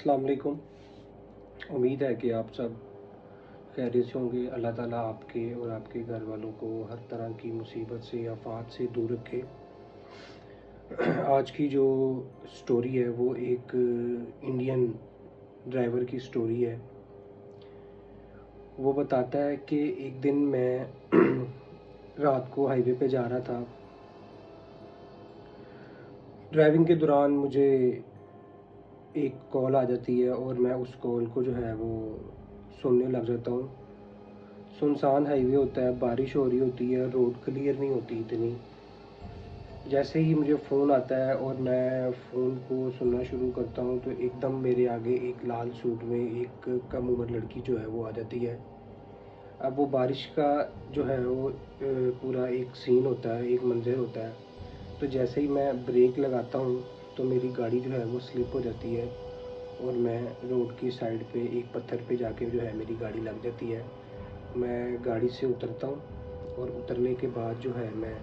अस्सलाम वालेकुम। उम्मीद है कि आप सब खैरियत से होंगे। अल्लाह ताला आपके और आपके घर वालों को हर तरह की मुसीबत से आफात से दूर रखे। आज की जो स्टोरी है वो एक इंडियन ड्राइवर की स्टोरी है। वो बताता है कि एक दिन मैं रात को हाईवे पे जा रहा था। ड्राइविंग के दौरान मुझे एक कॉल आ जाती है और मैं उस कॉल को जो है वो सुनने लग जाता हूँ। सुनसान हाईवे होता है, बारिश हो रही होती है, रोड क्लियर नहीं होती इतनी। जैसे ही मुझे फ़ोन आता है और मैं फ़ोन को सुनना शुरू करता हूँ तो एकदम मेरे आगे एक लाल सूट में एक कम उम्र लड़की जो है वो आ जाती है। अब वो बारिश का जो है वो पूरा एक सीन होता है, एक मंज़र होता है। तो जैसे ही मैं ब्रेक लगाता हूँ तो मेरी गाड़ी जो है वो स्लिप हो जाती है और मैं रोड की साइड पे एक पत्थर पे जाके जो है मेरी गाड़ी लग जाती है। मैं गाड़ी से उतरता हूँ और उतरने के बाद जो है मैं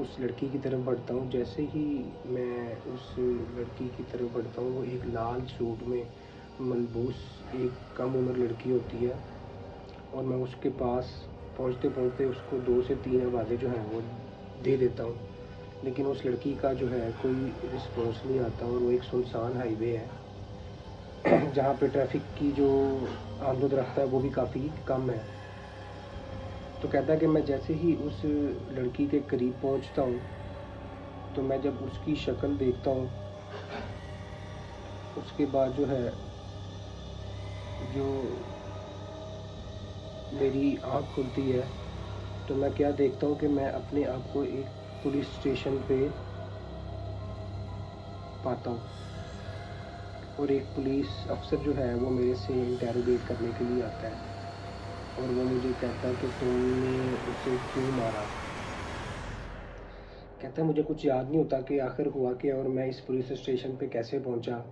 उस लड़की की तरफ बढ़ता हूँ। जैसे ही मैं उस लड़की की तरफ बढ़ता हूँ, वो एक लाल सूट में मलबूस एक कम उम्र लड़की होती है और मैं उसके पास पहुँचते पहुँचते उसको 2 से 3 आवाज़ें जो हैं वो दे देता हूँ, लेकिन उस लड़की का जो है कोई रिस्पॉन्स नहीं आता। और वो एक सुनसान हाईवे है जहाँ पे ट्रैफिक की जो आमद-ओ-रफ्त है वो भी काफ़ी कम है। तो कहता है कि मैं जैसे ही उस लड़की के करीब पहुंचता हूँ तो मैं जब उसकी शक्ल देखता हूँ, उसके बाद जो है जो मेरी आँख खुलती है तो मैं क्या देखता हूँ कि मैं अपने आप को एक पुलिस स्टेशन पे पाता हूँ और एक पुलिस अफसर जो है वो मेरे से इंटेरोगेट करने के लिए आता है और वो मुझे कहता है कि तुमने उसे क्यों मारा। कहता है मुझे कुछ याद नहीं होता कि आखिर हुआ क्या और मैं इस पुलिस स्टेशन पे कैसे पहुंचा,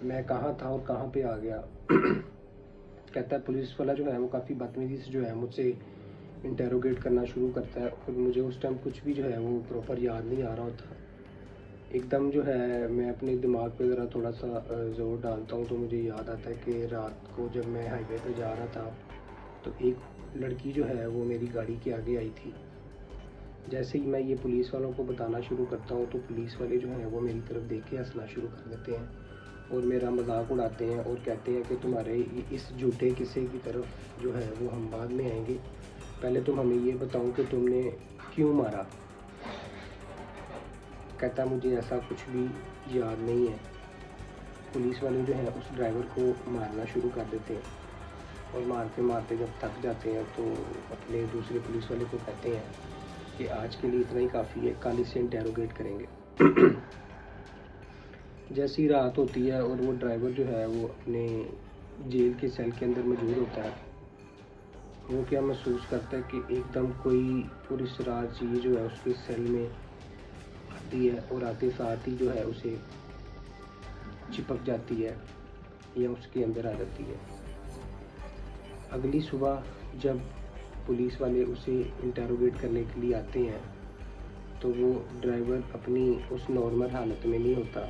मैं कहाँ था और कहाँ पे आ गया। कहता है पुलिस वाला जो है वो काफ़ी बदतमीज़ी से जो है मुझसे इंटेरोगेट करना शुरू करता है और मुझे उस टाइम कुछ भी जो है वो प्रॉपर याद नहीं आ रहा होता। एकदम जो है मैं अपने दिमाग पे ज़रा थोड़ा सा ज़ोर डालता हूँ तो मुझे याद आता है कि रात को जब मैं हाईवे पे जा रहा था तो एक लड़की जो है वो मेरी गाड़ी के आगे आई थी। जैसे ही मैं ये पुलिस वालों को बताना शुरू करता हूँ तो पुलिस वाले जो हैं वो मेरी तरफ देख के हंसना शुरू कर देते हैं और मेरा मजाक उड़ाते हैं और कहते हैं कि तुम्हारे इस झूठे किस्से की तरफ जो है वो हम बाद में आएंगे, पहले तुम हमें ये बताओ कि तुमने क्यों मारा। कहता मुझे ऐसा कुछ भी याद नहीं है। पुलिस वाले जो हैं उस ड्राइवर को मारना शुरू कर देते हैं और मारते मारते जब थक जाते हैं तो अपने दूसरे पुलिस वाले को कहते हैं कि आज के लिए इतना ही काफ़ी है, कल इसे इंटेरोगेट करेंगे। जैसी रात होती है और वो ड्राइवर जो है वो अपने जेल के सेल के अंदर मौजूद होता है, वो क्या महसूस करता है कि एकदम कोई पुरस्रार चीज़ जो है उसके सेल में आती है और आते साथ ही जो है उसे चिपक जाती है या उसके अंदर आ जाती है। अगली सुबह जब पुलिस वाले उसे इंटेरोगेट करने के लिए आते हैं तो वो ड्राइवर अपनी उस नॉर्मल हालत में नहीं होता।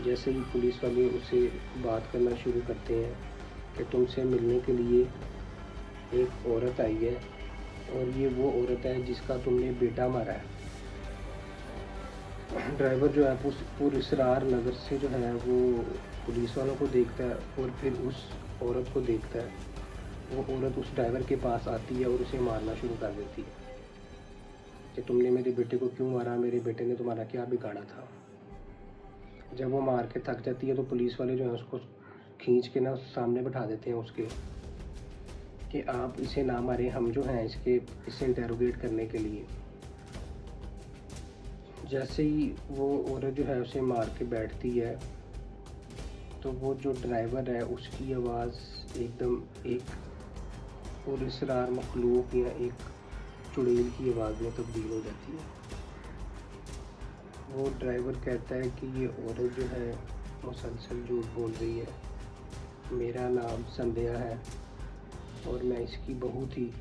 जैसे ही पुलिस वाले उसे बात करना शुरू करते हैं कि तुमसे मिलने के लिए एक औरत आई है और ये वो औरत है जिसका तुमने बेटा मारा है। ड्राइवर जो है पुरस्रार नज़र से जो है वो पुलिस वालों को देखता है और फिर उस औरत को देखता है। वो औरत उस ड्राइवर के पास आती है और उसे मारना शुरू कर देती है कि तुमने मेरे बेटे को क्यों मारा, मेरे बेटे ने तुम्हारा क्या बिगाड़ा था। जब वो मार के थक जाती है तो पुलिस वाले जो है उसको खींच के ना सामने बैठा देते हैं उसके कि आप इसे ना मारें, हम जो हैं इसे इंटेरोगेट करने के लिए। जैसे ही वो औरत जो है उसे मार के बैठती है तो वो जो ड्राइवर है उसकी आवाज़ एकदम एक पुरस्रार मखलूक या एक चुड़ैल की आवाज़ में तब्दील हो जाती है। वो ड्राइवर कहता है कि ये औरत जो है मुसलसल झूठ बोल रही है, मेरा नाम संध्या है और मैं इसकी बहू थी।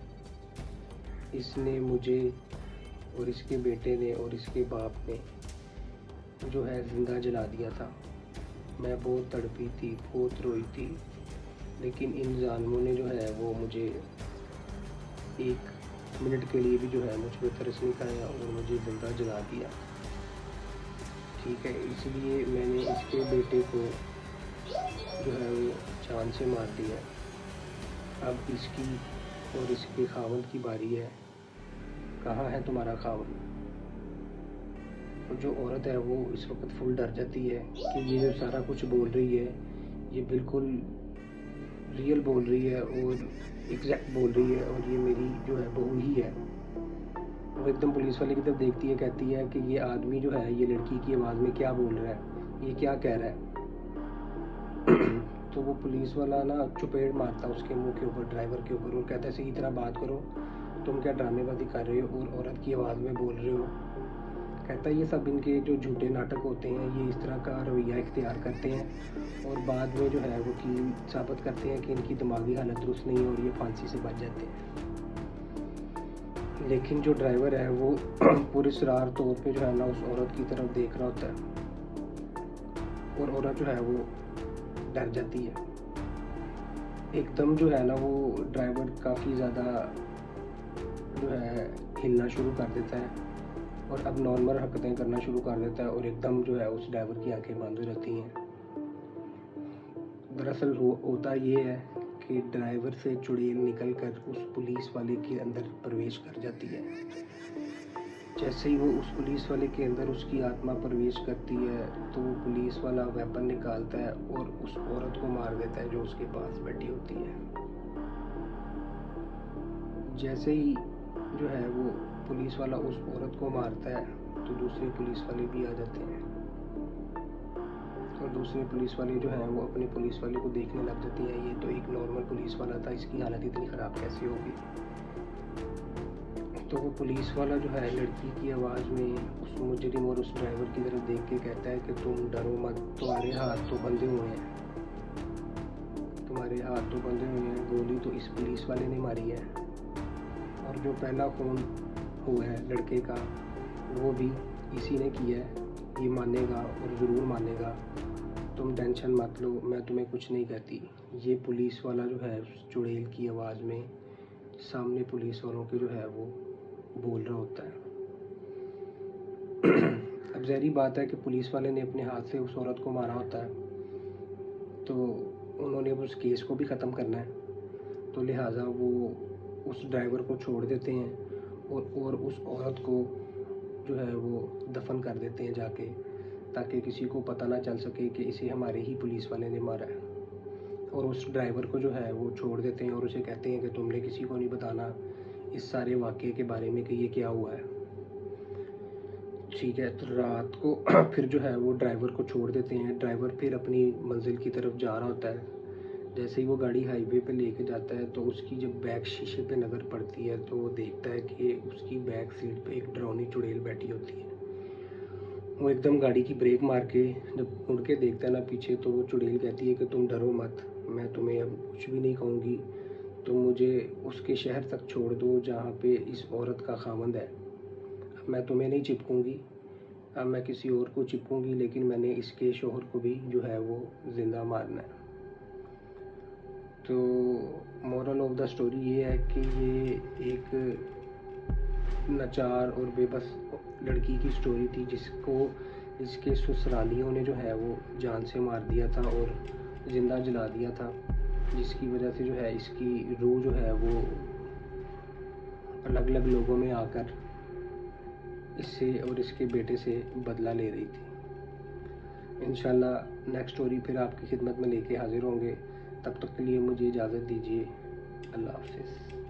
इसने मुझे और इसके बेटे ने और इसके बाप ने जो है ज़िंदा जला दिया था। मैं बहुत तड़पी थी, बहुत रोई थी, लेकिन इन ज़ालिमों ने जो है वो मुझे 1 मिनट के लिए भी जो है मुझ पे तरस नहीं खाया और मुझे ज़िंदा जला दिया। ठीक है, इसलिए मैंने इसके बेटे को जो है वो जान से मार दिया। अब इसकी और इसके खावंद की बारी है। कहाँ है तुम्हारा खावंद? और जो औरत है वो इस वक्त फुल डर जाती है कि ये जो सारा कुछ बोल रही है ये बिल्कुल रियल बोल रही है और एग्जैक्ट बोल रही है और ये मेरी जो है बहू ही है। वो एकदम पुलिस वाले की तरफ देखती है, कहती है कि ये आदमी जो है ये लड़की की आवाज़ में क्या बोल रहा है, ये क्या कह रहा है। तो वो पुलिस वाला ना चुपेड़ मारता उसके मुंह के ऊपर, ड्राइवर के ऊपर, और कहता है सही तरह बात करो, तुम क्या ड्रामेबाजी कर रहे हो और औरत की आवाज़ में बोल रहे हो। कहता है ये सब इनके जो झूठे नाटक होते हैं, ये इस तरह का रवैया इख्तियार करते हैं और बाद में जो है वकील साबित करते हैं कि इनकी दिमागी हालत दुरुस्त नहीं है और ये फांसी से बच जाते हैं। लेकिन जो ड्राइवर है वो पुरस्रार तौर पे जो है ना उस औरत की तरफ देख रहा होता है और औरत जो है वो डर जाती है। एकदम जो है ना वो ड्राइवर काफ़ी ज़्यादा जो है हिलना शुरू कर देता है और अब नॉर्मल हरकतें करना शुरू कर देता है और एकदम जो है उस ड्राइवर की आंखें बंद हो जाती हैं। दरअसल होता ये है कि ड्राइवर से चुड़ैल निकलकर उस पुलिस वाले के अंदर प्रवेश कर जाती है। जैसे ही वो उस पुलिस वाले के अंदर उसकी आत्मा प्रवेश करती है तो वो पुलिस वाला वेपन निकालता है और उस औरत को मार देता है जो उसके पास बैठी होती है। जैसे ही जो है वो पुलिस वाला उस औरत को मारता है तो दूसरे पुलिस वाले भी आ जाते हैं और दूसरे पुलिस वाले जो हैं वो अपने पुलिस वाले को देखने लग जाते हैं, ये तो एक नॉर्मल पुलिस वाला था, इसकी हालत इतनी ख़राब कैसे होगी। तो वो पुलिस वाला जो है लड़की की आवाज़ में उस मुजरिम और उस ड्राइवर की तरफ देख के कहता है कि तुम डरो मत, तुम्हारे हाथ तो बंधे हुए हैं, तुम्हारे हाथ तो बंधे हुए हैं, गोली तो इस पुलिस वाले ने मारी है और जो पहला खून हुआ है लड़के का वो भी इसी ने किया है, ये मानेगा और ज़रूर मानेगा, तुम टेंशन मत लो, मैं तुम्हें कुछ नहीं कहती। ये पुलिस वाला जो है उस चुड़ैल की आवाज़ में सामने पुलिस वालों के जो है वो बोल रहा होता है। अब ज़ाहिर बात है कि पुलिस वाले ने अपने हाथ से उस औरत को मारा होता है तो उन्होंने उस केस को भी ख़त्म करना है, तो लिहाजा वो उस ड्राइवर को छोड़ देते हैं और उस औरत को जो है वो दफन कर देते हैं जाके, ताकि किसी को पता ना चल सके कि इसे हमारे ही पुलिस वाले ने मारा है। और उस ड्राइवर को जो है वो छोड़ देते हैं और उसे कहते हैं कि तुमने किसी को नहीं बताना इस सारे वाक़े के बारे में कि ये क्या हुआ है। ठीक है, तो रात को फिर जो है वो ड्राइवर को छोड़ देते हैं। ड्राइवर फिर अपनी मंजिल की तरफ जा रहा होता है। जैसे ही वो गाड़ी हाईवे पे लेके जाता है तो उसकी जब बैक शीशे पे नज़र पड़ती है तो वो देखता है कि उसकी बैक सीट पे एक डरावनी चुड़ैल बैठी होती है। वो एकदम गाड़ी की ब्रेक मार के जब मुड़ के देखता है ना पीछे तो वो चुड़ैल कहती है कि तुम डरो मत, मैं तुम्हें अब कुछ भी नहीं कहूँगी, तुम मुझे उसके शहर तक छोड़ दो जहाँ पे इस औरत का खावंद है। अब मैं तुम्हें नहीं चिपकूँगी, अब मैं किसी और को चिपकूँगी, लेकिन मैंने इसके शोहर को भी जो है वो ज़िंदा मारना है। तो मोरल ऑफ द स्टोरी ये है कि ये एक लाचार और बेबस लड़की की स्टोरी थी जिसको इसके ससुरालियों ने जो है वो जान से मार दिया था और ज़िंदा जला दिया था, जिसकी वजह से जो है इसकी रूह जो है वो अलग अलग लोगों में आकर इससे और इसके बेटे से बदला ले रही थी। इंशाल्लाह नेक्स्ट स्टोरी फिर आपकी खिदमत में लेके हाजिर होंगे। तब तक के लिए मुझे इजाज़त दीजिए। अल्लाह हाफ़िज़।